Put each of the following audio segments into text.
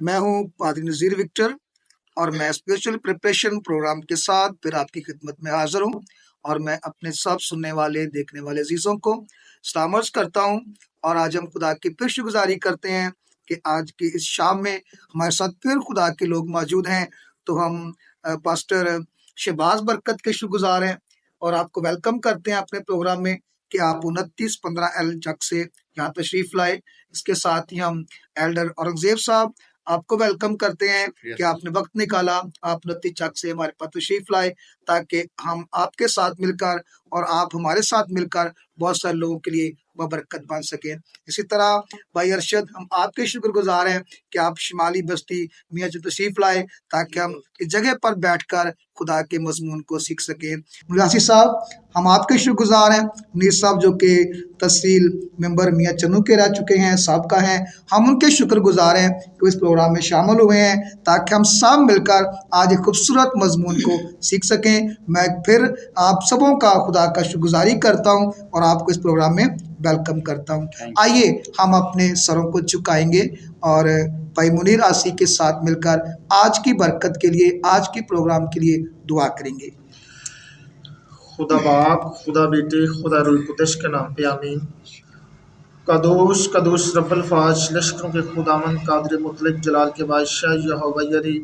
मैं हूं पादरी नज़ीर विक्टर और मैं स्पिरिचुअल प्रिपरेशन प्रोग्राम के साथ फिर आपकी खिदमत में हाजिर हूं और मैं अपने सब सुनने वाले देखने वाले अजीज़ों को सलाम अर्ज़ करता हूं। और आज हम खुदा की फिर शुक्रगुजारी करते हैं कि आज की इस शाम में हमारे साथ फिर खुदा के लोग मौजूद हैं। तो हम पास्टर शहबाज बरकत के शुक्रगुजार हैं और आपको वेलकम करते हैं अपने प्रोग्राम में कि आप 2915 चक से यहाँ तशरीफ लाए। इसके साथ ही हम एल्डर औरंगजेब साहब आपको वेलकम करते हैं कि आपने वक्त निकाला, आप 29 चक से हमारे पास तशरीफ लाए ताकि हम आपके साथ मिलकर और आप हमारे साथ मिलकर बहुत सारे लोगों के लिए बरकत बन सके। इसी तरह भाई अरशद, हम आपके शुक्रगुजार हैं कि आप शिमाली बस्ती मियाँ से तशरीफ लाए ताकि हम इस जगह पर बैठकर खुदा के मजमून को सीख सके। मुलासी साहब, हम आपके शुक्रगुजार हैं। मुनीर साहब जो कि तहसील मेंबर मियाँ चन्नू के रह चुके हैं, साबका हैं, हम उनके शुक्रगुजार हैं कि इस प्रोग्राम में शामिल हुए हैं ताकि हम सब मिलकर आज एक खूबसूरत मजमून को सीख सकें। मैं फिर आप सबों का खुदा का शुक्रगुजारी करता हूँ और आपको इस प्रोग्राम में वेलकम करता हूँ। आइए हम अपने सरों को झुकाएंगे और भाई मुनीर आसी के साथ मिलकर आज की बरकत के लिए, आज के प्रोग्राम के लिए दुआ करेंगे। खुदा बाप, खुदा बेटे, खुदा रूह कुद्दस के नाम पे आमीन। कदूस कदूस रब्बुल फाज, लश्करों के खुदावंद, कादिर मुतलक जलाल के बादशाह यहोवा यरी,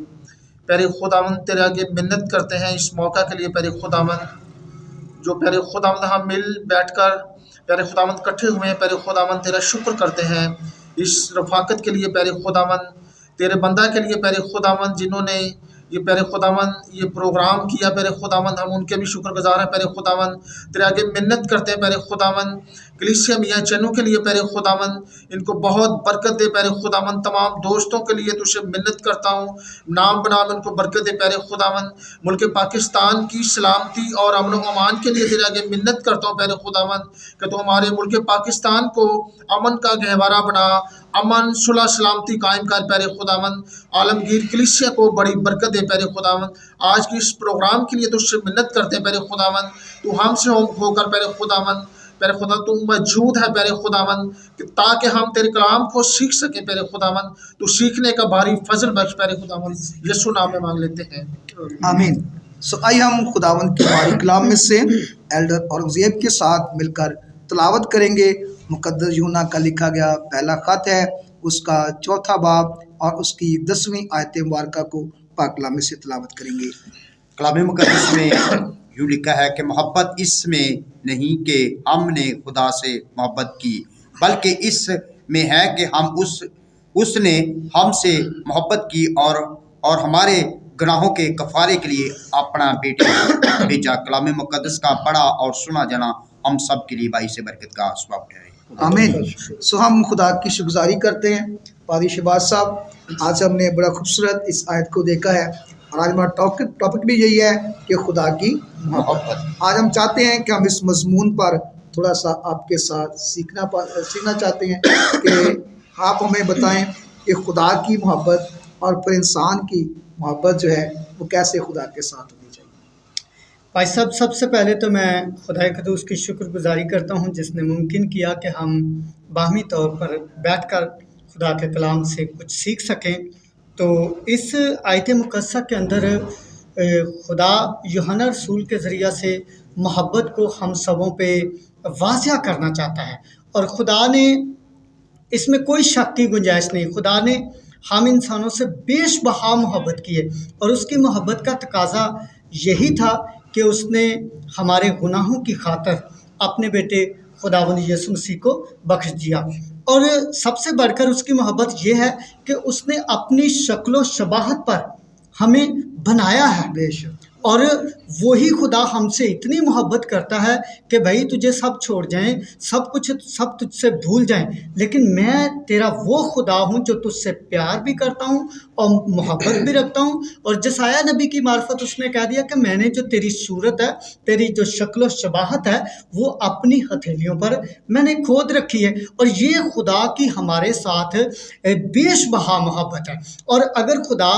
प्यारे खुदावंद तेरे आगे मिन्नत करते हैं इस मौका के लिए। प्यारे खुदावंद, जो प्यारे खुदावंद हम मिल बैठकर प्यारे खुदावंद इकट्ठे हुए हैं, प्यारे खुदावंद तेरा शुक्र करते हैं इस रफाकत के लिए। प्यारे खुदावंद तेरे बंदा के लिए, प्यारे खुदावंद जिन्होंने ये प्यारे खुदावंद ये प्रोग्राम किया, प्यारे खुदावंद हम उनके भी शुक्रगुजार हैं। प्यारे खुदावंद तेरे आगे मिन्नत करते हैं प्यारे खुदावंद कलीसिया मियाँ चन्नू के लिए, प्यारे खुदावंद इनको बहुत बरकत दे। प्यारे खुदावंद तमाम दोस्तों के लिए तुझसे मिन्नत करता हूँ, नाम बनाम इनको बरकत दे। प्यारे खुदावंद मुल्क पाकिस्तान की सलामती और अमन व अमान के लिए तेरे आगे मिन्नत करता हूँ प्यारे खुदावंद कि तो हमारे मुल्क पाकिस्तान को अमन का गहवारा बना, अमन सुलह सलामती कायम कर। प्यारे खुदावंद आलमगीर कलीसिया को बड़ी बरकत दे। प्यारे खुदावंद आज की इस प्रोग्राम के लिए तुझसे मिन्नत करते हैं प्यारे खुदावंद, तू हमसे होकर प्यारे खुदावंद, प्यारे खुदा तू मौजूद है प्यारे खुदावंद ताकि हम तेरे कलाम को सीख सके। प्यारे खुदावंद तू सीखने का भारी फजल बख्श प्यारे खुदावंद, यीशु नाम में मांग लेते हैं, आमीन। सो आइए हम खुदावंद के भारी कलाम में से एल्डर औरंगजेब के साथ मिलकर तलावत करेंगे। मुकद्दस यूहन्ना का लिखा गया पहला खत है, उसका 4था बाब और उसकी 10वीं आयत मुबारक को पाक कलाम में से तलावत करेंगे। कलाम मुकद्दस में यूँ लिखा है कि मोहब्बत इसमें नहीं कि हमने खुदा से मोहब्बत की, बल्कि इसमें है कि हम उसने हमसे मोहब्बत की और हमारे गुनाहों के कफारे के लिए अपना बेटा भेजा। कलाम मुकद्दस का पढ़ा और सुना जाना हम सब के लिए बाइस बरकत का सबब ठहरे। आमीन। सो हम खुदा की शुक्रगुजारी करते हैं। पादी शहबाज साहब, आज हमने बड़ा खूबसूरत इस आयत को देखा है और आज हमारा टॉपिक भी यही है कि खुदा की मोहब्बत। आज हम चाहते हैं कि हम इस मजमून पर थोड़ा सा आपके साथ सीखना चाहते हैं कि आप हमें बताएं कि खुदा की मोहब्बत और फिर इंसान की मोहब्बत जो है वो कैसे खुदा के साथ होनी चाहिए। भाई साहब, सबसे पहले तो मैं खुदा कदूस की शुक्रगुजारी करता हूँ जिसने मुमकिन किया कि हम बाहमी तौर पर बैठकर खुदा के कलाम से कुछ सीख सकें। तो इस आयत मुकद्दसा के अंदर खुदा यूहन्ना रसूल के ज़रिया से मोहब्बत को हम सबों पे वाज़िया करना चाहता है और खुदा ने इसमें कोई शक की गुंजाइश नहीं। खुदा ने हम इंसानों से बेशबहा मोहब्बत की है और उसकी मोहब्बत का तकाजा यही था कि उसने हमारे गुनाहों की खातिर अपने बेटे खुदावंद यीशु मसीह को बख्श दिया। और सबसे बढ़कर उसकी मोहब्बत ये है कि उसने अपनी शक्लो शबाहत पर हमें बनाया है। बेशक, और वही खुदा हमसे इतनी मोहब्बत करता है कि भाई तुझे सब छोड़ जाएं, सब तुझसे भूल जाएं, लेकिन मैं तेरा वो खुदा हूँ जो तुझसे प्यार भी करता हूँ और मोहब्बत भी रखता हूँ। और जसाया नबी की मार्फत उसने कह दिया कि मैंने जो तेरी सूरत है, तेरी जो शक्ल शबाहत है, वो अपनी हथेलियों पर मैंने खोद रखी है। और ये खुदा की हमारे साथ बेशबहा मोहब्बत है। और अगर खुदा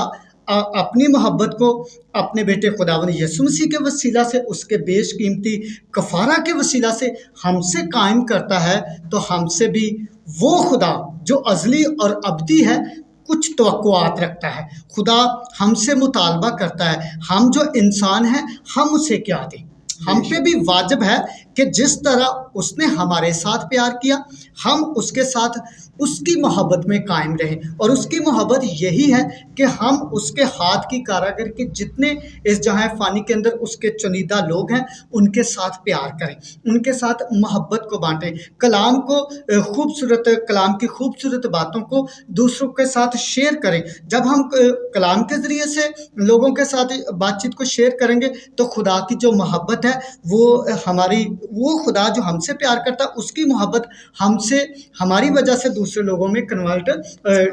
अपनी मोहब्बत को अपने बेटे खुदावंद यीशु मसीह के वसीला से, उसके बेशकीमती कफ़ारा के वसीला से हमसे कायम करता है, तो हमसे भी वो खुदा जो अज़ली और अबदी है कुछ तवक्कुआत रखता है। खुदा हमसे मुतालबा करता है, हम जो इंसान हैं हम उसे क्या दें। हम पे भी वाजिब है कि जिस तरह उसने हमारे साथ प्यार किया हम उसके साथ उसकी मोहब्बत में कायम रहें। और उसकी मोहब्बत यही है कि हम उसके हाथ की कारागर के जितने इस जहाँ फ़ानी के अंदर उसके चुनिंदा लोग हैं उनके साथ प्यार करें, उनके साथ मोहब्बत को बांटें, कलाम को खूबसूरत कलाम की खूबसूरत बातों को दूसरों के साथ शेयर करें। जब हम कलाम के ज़रिए से लोगों के साथ बातचीत को शेयर करेंगे तो खुदा की जो मोहब्बत है वो खुदा जो हमसे प्यार करता है उसकी मोहब्बत हमसे हमारी वजह से दूसरे लोगों में कन्वर्ट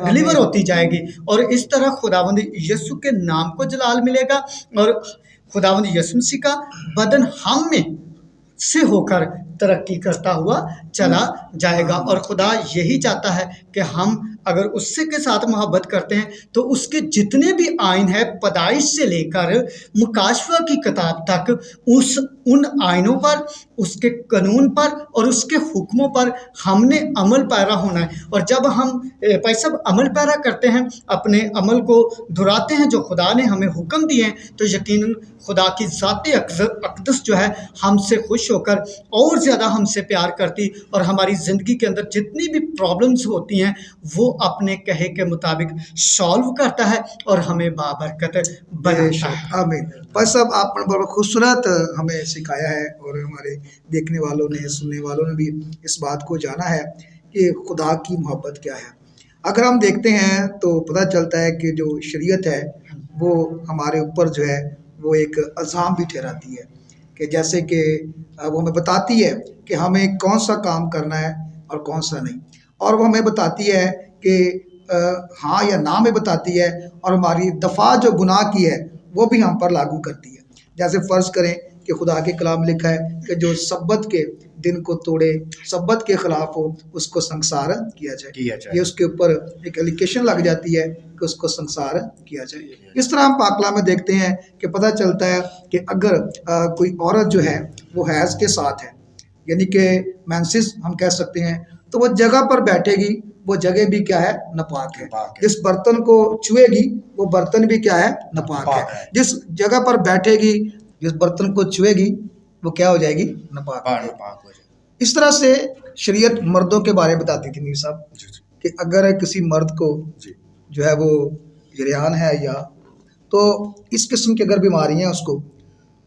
डिलीवर होती जाएगी। और इस तरह खुदावंद यीशु के नाम को जलाल मिलेगा और खुदावंद यीशु मसीह का बदन हम में से होकर तरक्की करता हुआ चला जाएगा। और खुदा यही चाहता है कि हम अगर उससे के साथ मोहब्बत करते हैं तो उसके जितने भी आइन है पैदाइश से लेकर मुकाशवा की किताब तक उन आइनों पर, उसके कानून पर और उसके हुक्मों पर हमने अमल पैरा होना है। और जब हम भाई साहब अमल पैरा करते हैं, अपने अमल को दोहराते हैं जो खुदा ने हमें हुक्म दिए हैं, तो यकीनन खुदा की ज़ात अक़दस जो है हमसे खुश होकर और ज़्यादा हमसे प्यार करती और हमारी ज़िंदगी के अंदर जितनी भी प्रॉब्लम्स होती हैं वो अपने कहे के मुताबिक सॉल्व करता है और हमें बाबरकत बनाता है। आमीन। भाई साहब आपने बड़ा खूबसूरत हमें सिखाया है और हमारे देखने वालों ने, सुनने वालों ने भी इस बात को जाना है कि खुदा की मोहब्बत क्या है। अगर हम देखते हैं तो पता चलता है कि जो शरीयत है वो हमारे ऊपर जो है वो एक अल्ज़ाम भी ठहराती है कि जैसे कि वो हमें बताती है कि हमें कौन सा काम करना है और कौन सा नहीं, और वो हमें बताती है कि हाँ या ना में बताती है, और हमारी दफ़ा जो गुनाह की है वो भी हम पर लागू करती है। जैसे फ़र्ज़ करें कि खुदा के कलाम में लिखा है कि जो सब्बत के दिन को तोड़े, सब्बत के ख़िलाफ़ हो, उसको संसार किया जाए। ये उसके ऊपर एक एलिगेशन लग जाती है कि उसको संसार किया जाए। इस तरह हम पाक कलाम में देखते हैं कि पता चलता है कि अगर कोई औरत जो है वो हैज़ के साथ है, यानी कि मेंसेस हम कह सकते हैं, तो वो जगह पर बैठेगी, वो जगह भी क्या है, नापाक है। जिस बर्तन को छुएगी वो बर्तन भी क्या है, नापाक है। जिस जगह पर बैठेगी, जिस बर्तन को छुएगी वो क्या हो जाएगी, नापाक हो जाएगी। इस तरह से शरीयत मर्दों के बारे में बताती थी मीर साहब कि अगर किसी मर्द को जो है वो जरियान है या तो इस किस्म की अगर बीमारी है उसको,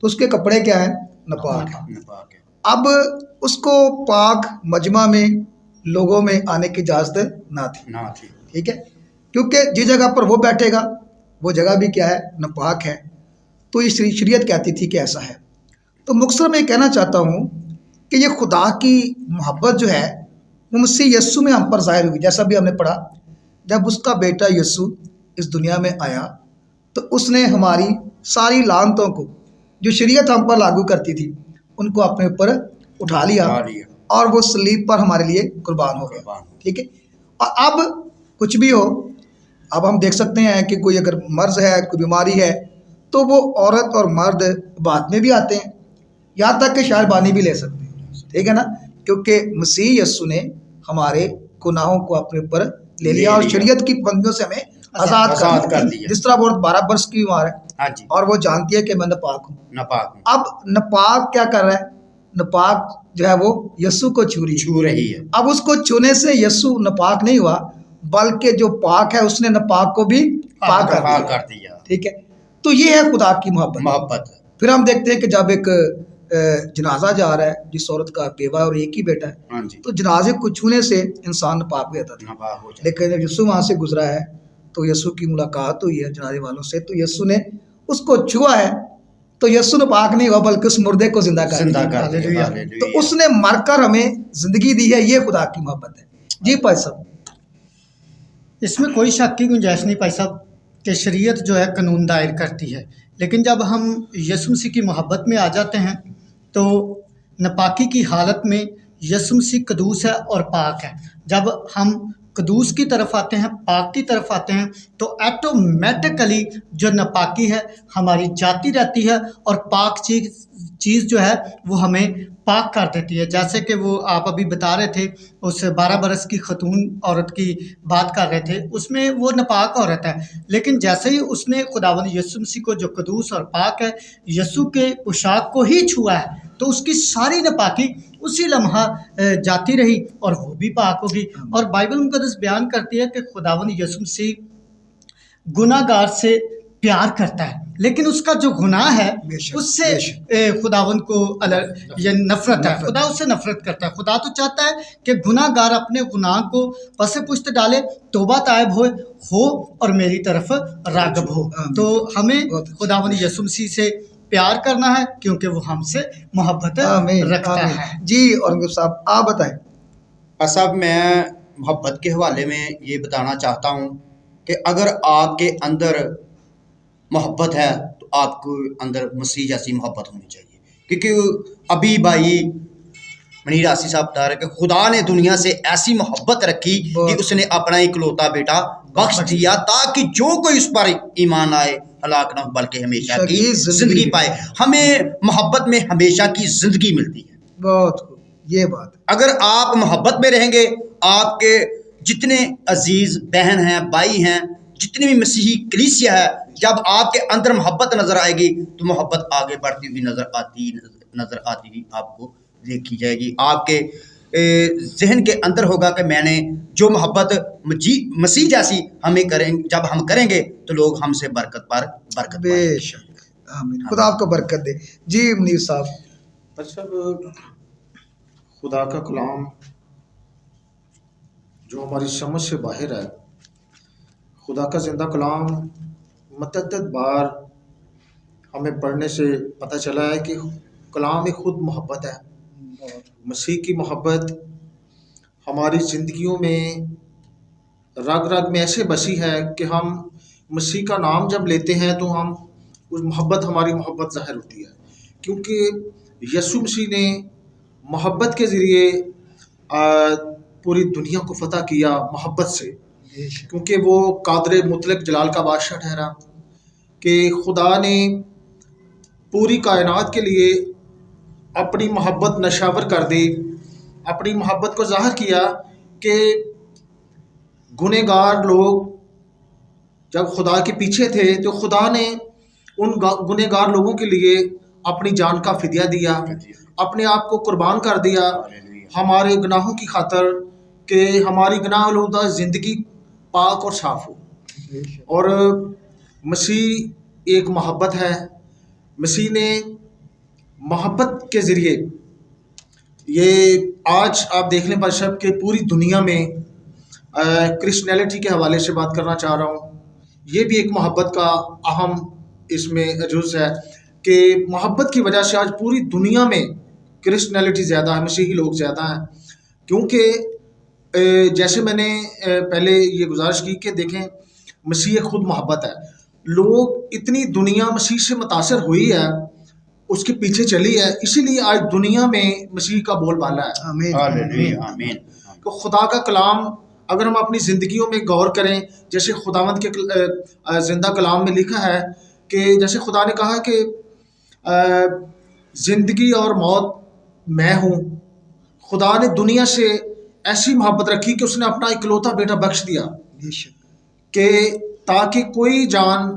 तो उसके कपड़े क्या है, नापाक है। अब उसको पाक मजमा में लोगों में आने की इजाज़त ना थी, ठीक है, क्योंकि जिस जगह पर वो बैठेगा वो जगह भी क्या है, नापाक है। तो ये शरीयत कहती थी कि ऐसा है। तो मुख्तसर मैं कहना चाहता हूँ कि ये खुदा की मोहब्बत जो है वो मसीह यस्सु में हम पर ज़ाहिर हुई। जैसा भी हमने पढ़ा, जब उसका बेटा यस्सु इस दुनिया में आया तो उसने हमारी सारी लानतों को जो शरीयत हम पर लागू करती थी उनको अपने ऊपर उठा लिया और वो सलीब पर हमारे लिए कुर्बान हो गया, ठीक है। और अब कुछ भी हो, अब हम देख सकते हैं कि कोई अगर मर्ज़ है, कोई बीमारी है, तो वो औरत और मर्द बाद में भी आते हैं, यहाँ तक कि शायद बानी भी ले सकते हैं, ठीक है ना, क्योंकि मसीह यस्सु ने हमारे गुनाहों को अपने ऊपर ले लिया और शरीयत की बंदियों से हमें आज़ाद कर दिया। जिस तरह वो 12 वर्ष की बीमार है और वो जानती है कि मैं नापाक हूँ। अब नापाक क्या कर रहा है, नापाक जो है वो यस्सु को छू रही है। अब उसको छूने से यस्सु नापाक नहीं हुआ, बल्कि जो पाक है उसने नापाक को भी पाक कर दिया, ठीक है। तो ये है खुदा की मोहब्बत। फिर हम देखते हैं कि जब एक जनाजा जा रहा है, जिस औरत का बेवा और एक ही बेटा है, तो जनाजे को छूने से इंसान नापाक हो जाता था, लेकिन जब यस्सु वहाँ से गुजरा है तो यस्सु की मुलाकात हुई है जनाजे वालों से, तो यस्सु ने उसको छुआ है, तो यस्सु नापाक नहीं हुआ बल्कि उस मुर्दे को जिंदा कर दिया। तो उसने मरकर हमें जिंदगी दी है, ये खुदा की मोहब्बत है। जी भाई साहब, इसमें कोई शक की गुंजाइश नहीं भाई साहब कि शरीयत जो है कानून दायर करती है, लेकिन जब हम यीशु मसीह की मोहब्बत में आ जाते हैं तो नापाकी की हालत में यीशु मसीह कदूस है और पाक है। जब हम कदूस की तरफ आते हैं, पाक की तरफ आते हैं, तो ऑटोमेटिकली जो नापाकी है हमारी जाती रहती है और पाक चीज़ जो है वो हमें पाक कर देती है। जैसे कि वो आप अभी बता रहे थे, उस 12 बरस की खतून औरत की बात कर रहे थे, उसमें वो नापाक औरत है, लेकिन जैसे ही उसने खुदावंद यीशु मसीह को जो कदूस और पाक है, यीशु के पोशाक को ही छुआ है, तो उसकी सारी नापाकी उसी लम्हा जाती रही और वो भी पाक होगी। और बाइबल मुकद्दस बयान करती है कि खुदावंद यीशु मसीह गुनाहगार से प्यार करता है, लेकिन उसका जो गुनाह है बेशक, उससे बेशक। खुदावंद को ये नफरत है। खुदा उससे नफरत करता है। खुदा तो चाहता है कि गुनाहगार अपने गुनाह को पसे पुश्त डाले, तौबा तायब हो और मेरी तरफ रागब हो। आमीन। तो हमें बहुत अच्छा। खुदावंद यीशु मसीह से प्यार करना है, क्योंकि वो हमसे मोहब्बत आमीन, रखता आमीन। है। जी औरंगजेब साहब आप बताएं। साहब, मैं मोहब्बत के हवाले में ये बताना चाहता हूँ कि अगर आपके अंदर मोहब्बत है तो आपको अंदर मसीह जैसी मोहब्बत होनी चाहिए, क्योंकि अभी भाई मनीर आसी साहब बता रहे कि खुदा ने दुनिया से ऐसी मोहब्बत रखी कि बहुत। उसने अपना इकलौता बेटा बख्श दिया, ताकि जो कोई उस पर ईमान आए हलाक ना हो बल्कि हमेशा की जिंदगी पाए। हमें मोहब्बत में हमेशा की जिंदगी मिलती है। बहुत खूब, ये बात है। अगर आप मोहब्बत में रहेंगे, आपके जितने अजीज बहन हैं, भाई हैं, जितनी भी मसीही कलीसिया है, जब आपके अंदर मोहब्बत नजर आएगी तो मोहब्बत आगे बढ़ती हुई नजर आती हुई आपको देखी जाएगी। आपके जहन के अंदर होगा कि मैंने जो मोहब्बत मसीह जैसी हमें करेंगे, जब हम करेंगे तो लोग हमसे बरकत पर बरकत पाएंगे। बेशक, आमीन। खुदा आपको बरकत दे। जी मुनीर साहब। अच्छा, खुदा का कलाम जो हमारी समझ से बाहर है, खुदा का जिंदा कलाम मतअद्दद बार हमें पढ़ने से पता चला है कि कलाम में खुद मोहब्बत है। मसीह की मोहब्बत हमारी ज़िंदगियों में रग रग में ऐसे बसी है कि हम मसीह का नाम जब लेते हैं तो हम उस मोहब्बत हमारी मोहब्बत ज़ाहिर होती है, क्योंकि यीशु मसीह ने मोहब्बत के ज़रिए पूरी दुनिया को फतह किया मोहब्बत से, क्योंकि वो कादर मुतलक जलाल का बादशाह ठहरा कि खुदा ने पूरी कायनात के लिए अपनी मोहब्बत नशावर कर दी, अपनी मोहब्बत को ज़ाहिर किया कि गुनहगार लोग जब खुदा के पीछे थे तो खुदा ने उन गुनहगार लोगों के लिए अपनी जान का फिदिया दिया, अपने आप को कुर्बान कर दिया हमारे गुनाहों की खातर, कि हमारी गुनाह-आलूदा ज़िंदगी पाक और साफ हो। और मसीह एक मोहब्बत है। मसीह ने मोहब्बत के ज़रिए, ये आज आप देख लें भाई कि पूरी दुनिया में क्रिश्चियनिटी के हवाले से बात करना चाह रहा हूँ, ये भी एक मोहब्बत का अहम इसमें जुज़ है कि मोहब्बत की वजह से आज पूरी दुनिया में क्रिश्चियनिटी ज़्यादा है, मसीही लोग ज़्यादा हैं। क्योंकि जैसे मैंने पहले ये गुजारिश की कि देखें, मसीह खुद मोहब्बत है। लोग इतनी दुनिया मसीह से मुतासर हुई है, उसके पीछे चली है, इसीलिए आज दुनिया में मसीह का बोलबाला है। हालेलुया, आमीन। तो खुदा का कलाम अगर हम अपनी ज़िंदगियों में गौर करें, जैसे खुदावंद के जिंदा कलाम में लिखा है कि जैसे खुदा ने कहा कि ज़िंदगी और मौत मैं हूँ। खुदा ने दुनिया से ऐसी मोहब्बत रखी कि उसने अपना इकलौता बेटा बख्श दिया कि ताकि कोई जान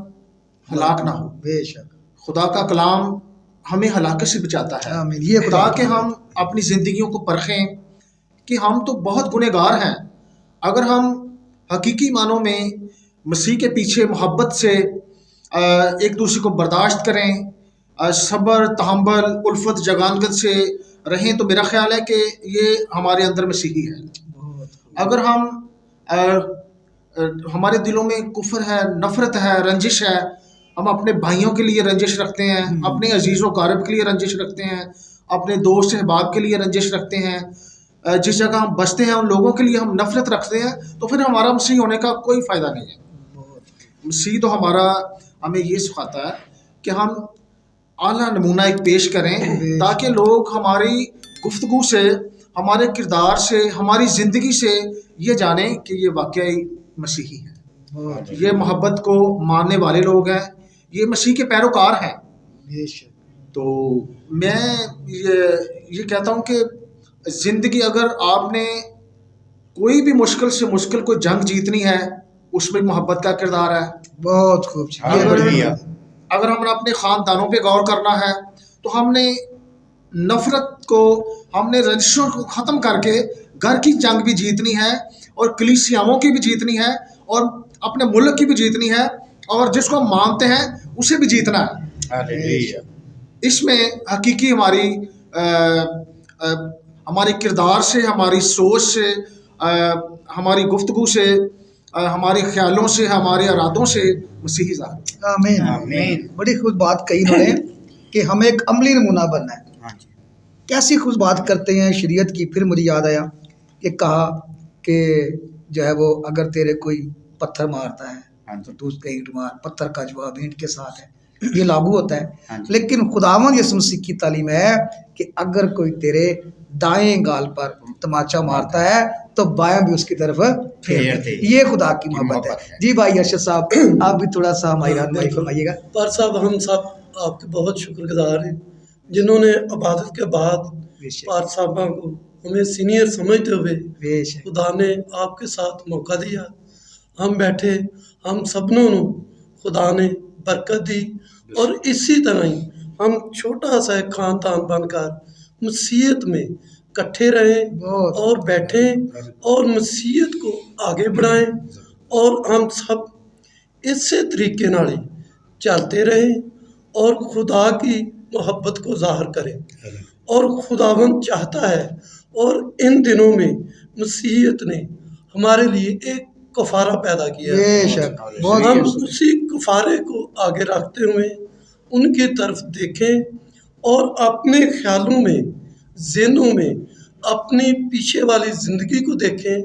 हलाक ना हो। बेशक, खुदा का कलाम हमें हलाकत से बचाता है। आमीन। ये खुदा ताकि हम अपनी ज़िंदगियों को परखें कि हम तो बहुत गुनहगार हैं। अगर हम हकीकी मानों में मसीह के पीछे मोहब्बत से एक दूसरे को बर्दाश्त करें, सब्र, तहम्मुल, उल्फत, जगानगत से रहें, तो मेरा ख्याल है कि ये हमारे अंदर मसीही है। अगर हम हमारे दिलों में कुफर है, नफरत है, रंजिश है, हम अपने भाइयों के लिए रंजिश रखते हैं, अपने अजीज़ों कारब के लिए रंजिश रखते हैं, अपने दोस्त अहबाब के लिए रंजिश रखते हैं, जिस जगह हम बसते हैं उन लोगों के लिए हम नफरत रखते हैं, तो फिर हमारा मसीह होने का कोई फ़ायदा नहीं है। मसीह तो हमें ये सिखाता है कि हम आला नमूना एक पेश करें, ताकि लोग हमारी गुफ्तगू से, हमारे किरदार से, हमारी ज़िंदगी से ये जाने कि ये वाकई मसीही है, बहुत ये मोहब्बत को मानने वाले लोग हैं, ये मसीह के पैरोकार हैं। बेशक। तो मैं ये कहता हूँ कि ज़िंदगी अगर आपने कोई भी मुश्किल से मुश्किल कोई जंग जीतनी है, उसमें मोहब्बत का किरदार है। बहुत खूब। ये अगर बड़ी हालेलुया। अगर हमने अपने ख़ानदानों पे गौर करना है तो हमने नफ़रत को, हमने रंजिशों को ख़त्म करके घर की जंग भी जीतनी है और कलीसियाओं की भी जीतनी है और अपने मुल्क की भी जीतनी है और जिसको हम मानते हैं उसे भी जीतना है। हालेलुया। इसमें हकीकी हमारे किरदार से, हमारी सोच से, हमारी गुफ्तगू से, हमारे ख्यालों से, हमारे इरादों से मसीही ज़ाहिर। आमीन। आमीन। बड़ी खूब बात कही इन्होंने कि हमें एक अमली नमूना बनना है। हाँ जी। कैसी खुश बात करते हैं शरीयत की। फिर मुझे याद आया कि कहा कि जो है वो अगर तेरे कोई पत्थर मारता है हाँ जी। तो तू उसका ईंट मार, पत्थर का जवाब ईंट के साथ है, ये लागू होता हाँ है। जी। लेकिन खुदावंद यीशु मसीह की तालीम है कि अगर कोई तेरे दाएं गाल पर तमाचा मारता है तो बायां भी उसकी तरफ फेर फेर दे। दे। ये खुदा की की मोहब्बत मोहब्बत है। है। जी भाई अरशद साहब, आप भी थोड़ा सा हमारी हाँ, रहनुमाई बिल्कुल। फरमाइएगा। पर साहब हम सब आपके बहुत शुक्रगुजार हैं जिन्होंने इबादत के बाद बेशक पार साहबा को हमें सीनियर समझते हुए बेशक खुदा ने आपके साथ मौका दिया। हम बैठे, हम सबनों ਨੂੰ खुदा ने बरकत दी और इसी तरह ही हम छोटा सा एक खानदान बनकर मसीहत में इकट्ठे रहें बहुत और बैठें और मसीहत को आगे बढ़ाएं और हम सब इसे तरीके नाल ही चलते रहें और खुदा की मोहब्बत को ज़ाहिर करें। और खुदावंद चाहता है और इन दिनों में मसीहत ने हमारे लिए एक कफ़ारा पैदा किया है। बेशक बहुत हम खूबसूरत। उसी कफ़ारे को आगे रखते हुए उनकी तरफ देखें और अपने ख्यालों में, ज़हनों में अपनी पीछे वाली ज़िंदगी को देखें।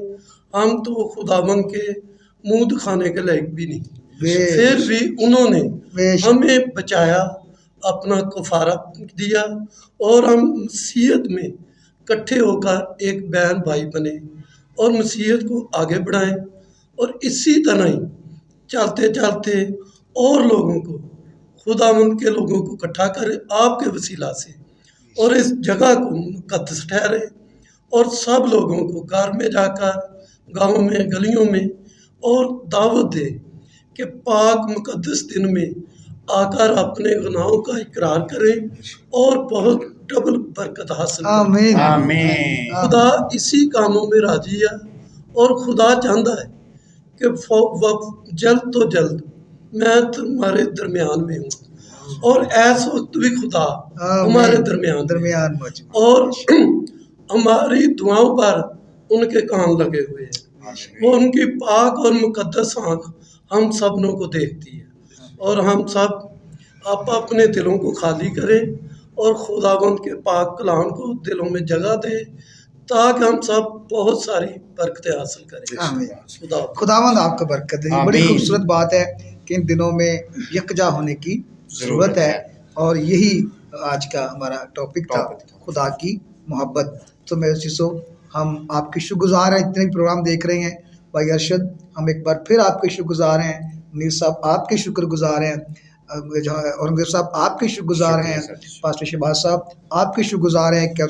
हम तो खुदावंद के मुँह दिखाने के लायक भी नहीं, बेशक फिर भी उन्होंने बेशक हमें बचाया, अपना कफ़ारा दिया और हम मसीहत में इकट्ठे होकर एक बहन भाई बने और मसीहत को आगे बढ़ाएं और इसी तरह ही चलते चलते और लोगों को, खुदावंद के लोगों को इकट्ठा करें आपके वसीला से और इस जगह को मुकद्दस ठहरे और सब लोगों को घर में जाकर, गाँव में, गलियों में और दावत दे कि पाक मुकद्दस दिन में आकर अपने गुनाहों का इकरार करें और बहुत डबल बरकत हासिल करें। आमीन आमीन। खुदा इसी कामों में राजी है और खुदा चाहता है कि जल्द तो जल्द मैं तुम्हारे दरमियान में हूँ और इस वक्त भी खुदा हमारे दरमियान में है। दरमियान मौजूद। और हमारी दुआओं पर उनके कान लगे हुए हैं। वो उनकी पाक और मुकद्दस आँख हम सबनों को देखती है और हम सब आप अपने दिलों को खाली करें और खुदावंद के पाक कलाम को दिलों में जगह दें ताकि हम सब बहुत सारी बरकतें हासिल करें। आमीन। खुदा खुदावंद आपको बरकत दे। बड़ी आमीन। खूबसूरत बात है कि इन दिनों में यकजा होने की ज़रूरत है और यही आज का हमारा टॉपिक था, खुदा की मोहब्बत। तो मेरे चीज़ों, हम आपके शुक्रगुजार हैं, इतने प्रोग्राम देख रहे हैं। भाई अरशद, हम एक बार फिर आपके शुक्रगुजार हैं। मुनीर साहब आपके शुक्रगुजार हैं। औरंगजेब साहब आपके शुक्रगुजार हैं। पास्टर शहबाज साहब आपके शुक्रगुजार हैं कि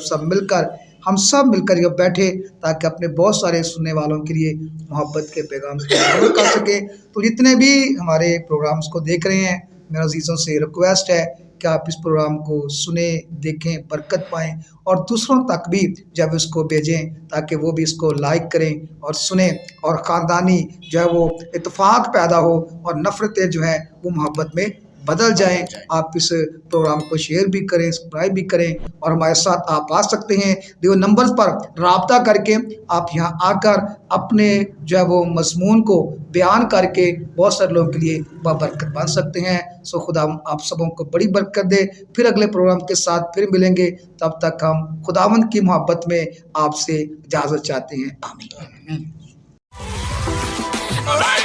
हम सब मिलकर ये बैठे ताकि अपने बहुत सारे सुनने वालों के लिए मोहब्बत के पैगाम को कर सके। तो जितने भी हमारे प्रोग्राम्स को देख रहे हैं, मेरा अजीज़ों से रिक्वेस्ट है कि आप इस प्रोग्राम को सुने, देखें, बरकत पाएँ और दूसरों तक भी जब इसको भेजें ताकि वो भी इसको लाइक करें और सुने और ख़ानदानी जो है वो इत्तेफाक पैदा हो और नफ़रतें जो हैं वो मोहब्बत में बदल जाएं। आप इस प्रोग्राम को शेयर भी करें, सब्सक्राइब भी करें और हमारे साथ आप आ सकते हैं। दिए नंबर पर राब्ता करके आप यहाँ आकर अपने जो है वो मज़मून को बयान करके बहुत सारे लोगों के लिए बरकत बन सकते हैं। सो खुदा आप सबों को बड़ी बरकत दे। फिर अगले प्रोग्राम के साथ फिर मिलेंगे, तब तक हम खुदावंद की मोहब्बत में आपसे इजाज़त चाहते हैं। आमीन। All right.